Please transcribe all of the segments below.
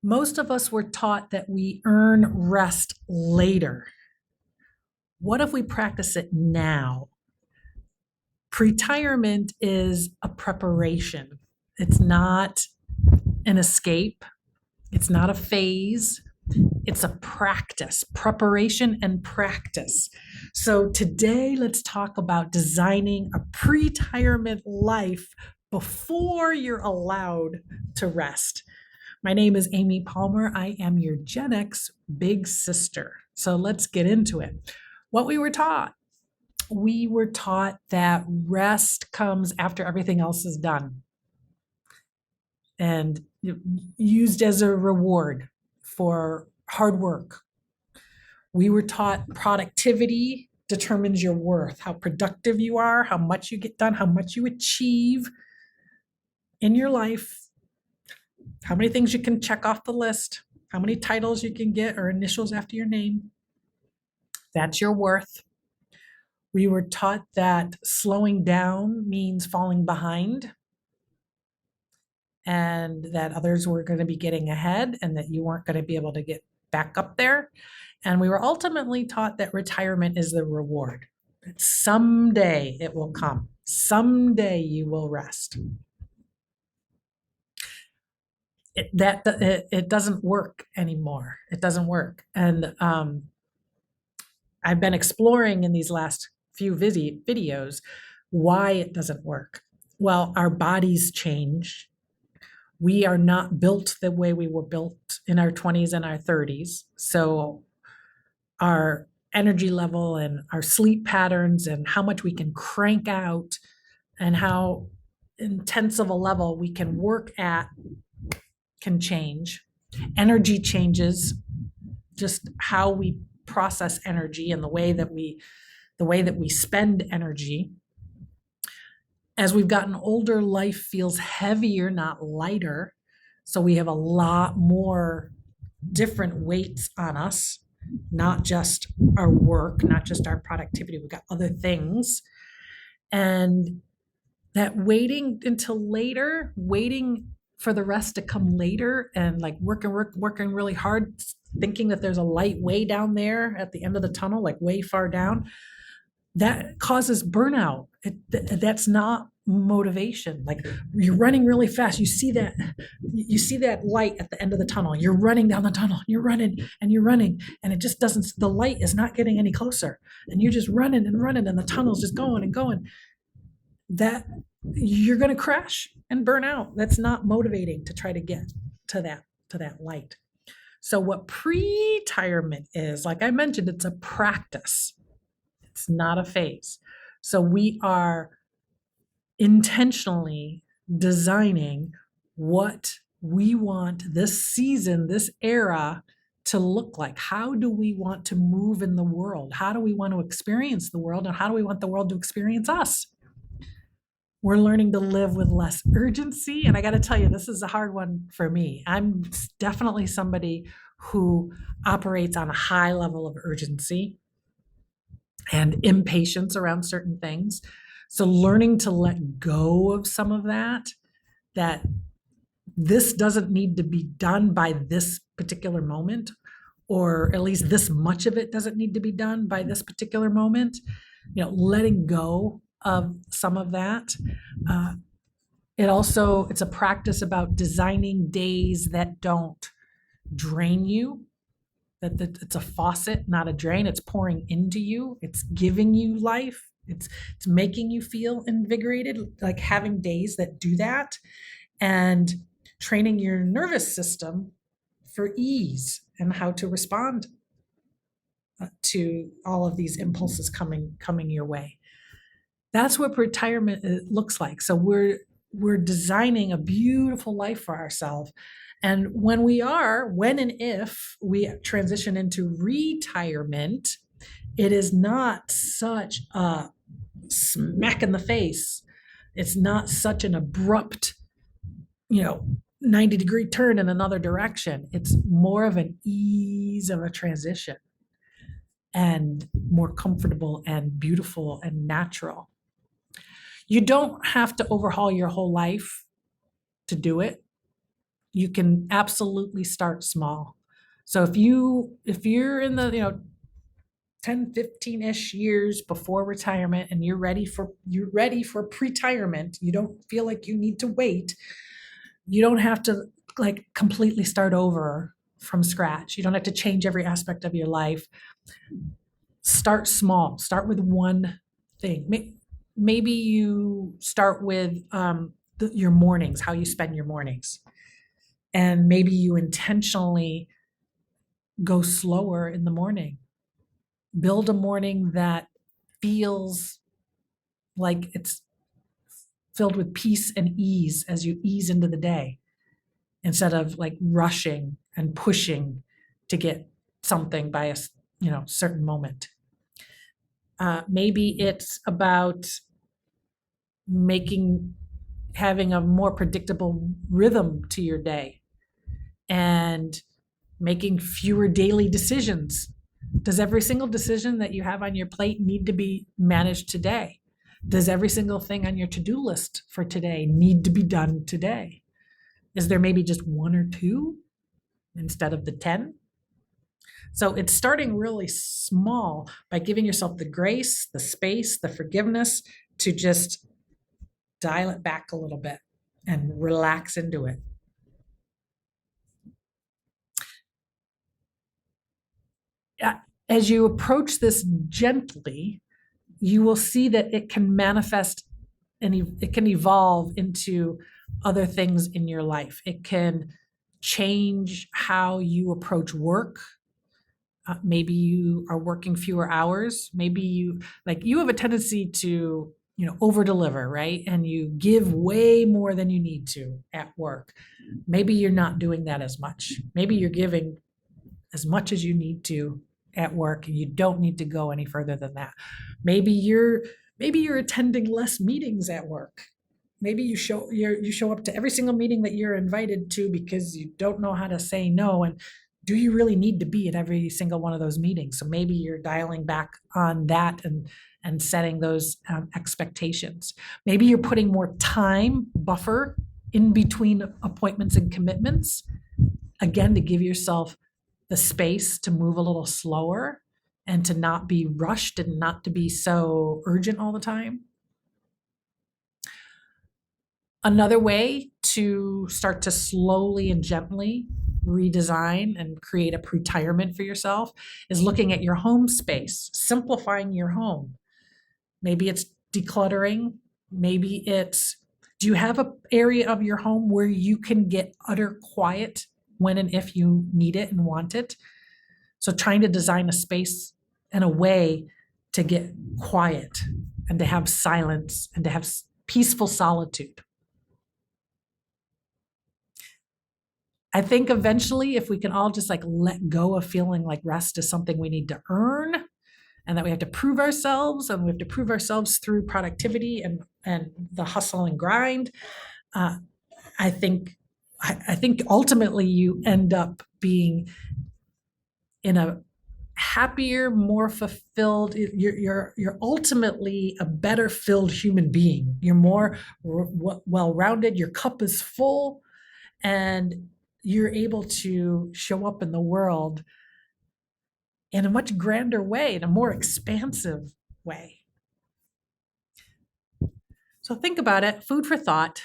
Most of us were taught that we earn rest later. What if we practice it now? Pretirement is a preparation. It's not an escape. It's not a phase. It's a practice, preparation and practice. So today, let's talk about designing a pre-retirement life before you're allowed to rest. My name is Amy Palmer. I am your Gen X Big Sister. So let's get into it. What we were taught that rest comes after everything else is done and used as a reward for hard work. We were taught productivity determines your worth, how productive you are, how much you get done, how much you achieve in your life, how many things you can check off the list, how many titles you can get or initials after your name. That's your worth. We were taught that slowing down means falling behind and that others were going to be getting ahead and that you weren't going to be able to get back up there. And we were ultimately taught that retirement is the reward. That someday it will come. Someday you will rest. It doesn't work anymore. It doesn't work. And I've been exploring in these last few videos why it doesn't work. Well, our bodies change. We are not built the way we were built in our 20s and our 30s. So our energy level and our sleep patterns and how much we can crank out and how intense of a level we can work at can change. Energy changes, just how we process energy and the way that we spend energy. As we've gotten older, life feels heavier, not lighter. So we have a lot more different weights on us, not just our work, not just our productivity. We've got other things. And that waiting until later, waiting for the rest to come later and like working really hard, thinking that there's a light way down there at the end of the tunnel, like way far down, that causes burnout. That's not motivation. Like you're running really fast. You see that light at the end of the tunnel. You're running down the tunnel. You're running and you're running, and it just doesn't. The light is not getting any closer, and you're just running and running, and the tunnel's just going and going. That you're going to crash and burn out. That's not motivating to try to get to that light. So what pre-retirement is, like I mentioned, it's a practice. It's not a phase. So we are intentionally designing what we want this season, this era to look like. How do we want to move in the world? How do we want to experience the world? And how do we want the world to experience us? We're learning to live with less urgency. And I got to tell you, this is a hard one for me. I'm definitely somebody who operates on a high level of urgency and impatience around certain things. So learning to let go of some of that this doesn't need to be done by this particular moment, or at least this much of it doesn't need to be done by this particular moment, letting go of some of that. It's a practice about designing days that don't drain you, that it's a faucet, not a drain. It's pouring into you. It's giving you life. It's making you feel invigorated, like having days that do that, and training your nervous system for ease and how to respond to all of these impulses coming your way. That's what retirement looks like. So we're designing a beautiful life for ourselves. And when and if we transition into retirement, it is not such a smack in the face. It's not such an abrupt, 90-degree turn in another direction. It's more of an ease of a transition and more comfortable and beautiful and natural. You don't have to overhaul your whole life to do it. You can absolutely start small. So if you're in the 10, 15-ish years before retirement and you're ready for pre-retirement, you don't feel like you need to wait, you don't have to like completely start over from scratch. You don't have to change every aspect of your life. Start small. Start with one thing. Maybe you start with your mornings, how you spend your mornings. And maybe you intentionally go slower in the morning. Build a morning that feels like it's filled with peace and ease as you ease into the day, instead of like rushing and pushing to get something by a certain moment. Maybe it's about making having a more predictable rhythm to your day and making fewer daily decisions. Does every single decision that you have on your plate need to be managed today? Does every single thing on your to-do list for today need to be done today? Is there maybe just one or two instead of the 10? So it's starting really small by giving yourself the grace, the space, the forgiveness to just dial it back a little bit and relax into it. As you approach this gently, you will see that it can manifest and it can evolve into other things in your life. It can change how you approach work. Maybe you are working fewer hours. Maybe you have a tendency to over deliver, right? And you give way more than you need to at work. Maybe you're not doing that as much. Maybe you're giving as much as you need to at work and you don't need to go any further than that. Maybe you're attending less meetings at work. Maybe you show up to every single meeting that you're invited to because you don't know how to say no. And do you really need to be at every single one of those meetings? So maybe you're dialing back on that and setting those expectations. Maybe you're putting more time buffer in between appointments and commitments, again, to give yourself the space to move a little slower and to not be rushed and not to be so urgent all the time. Another way to start to slowly and gently redesign and create a pretirement for yourself is looking at your home space, simplifying your home. Maybe it's decluttering. Maybe do you have an area of your home where you can get utter quiet when and if you need it and want it? So trying to design a space and a way to get quiet and to have silence and to have peaceful solitude. I think eventually, if we can all just like let go of feeling like rest is something we need to earn and that we have to prove ourselves, and we have to prove ourselves through productivity and the hustle and grind, I think ultimately you end up being in a happier, more fulfilled. You're ultimately a better filled human being. You're more well-rounded. Your cup is full, and you're able to show up in the world in a much grander way, in a more expansive way. So think about it, food for thought.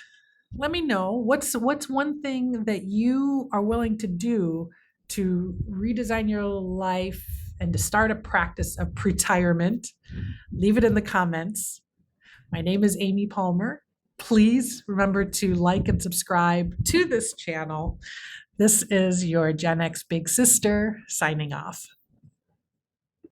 Let me know what's one thing that you are willing to do to redesign your life and to start a practice of pretirement. Leave it in the comments. My name is Amy Palmer. Please remember to like and subscribe to this channel. This is your GenX Big Sister signing off.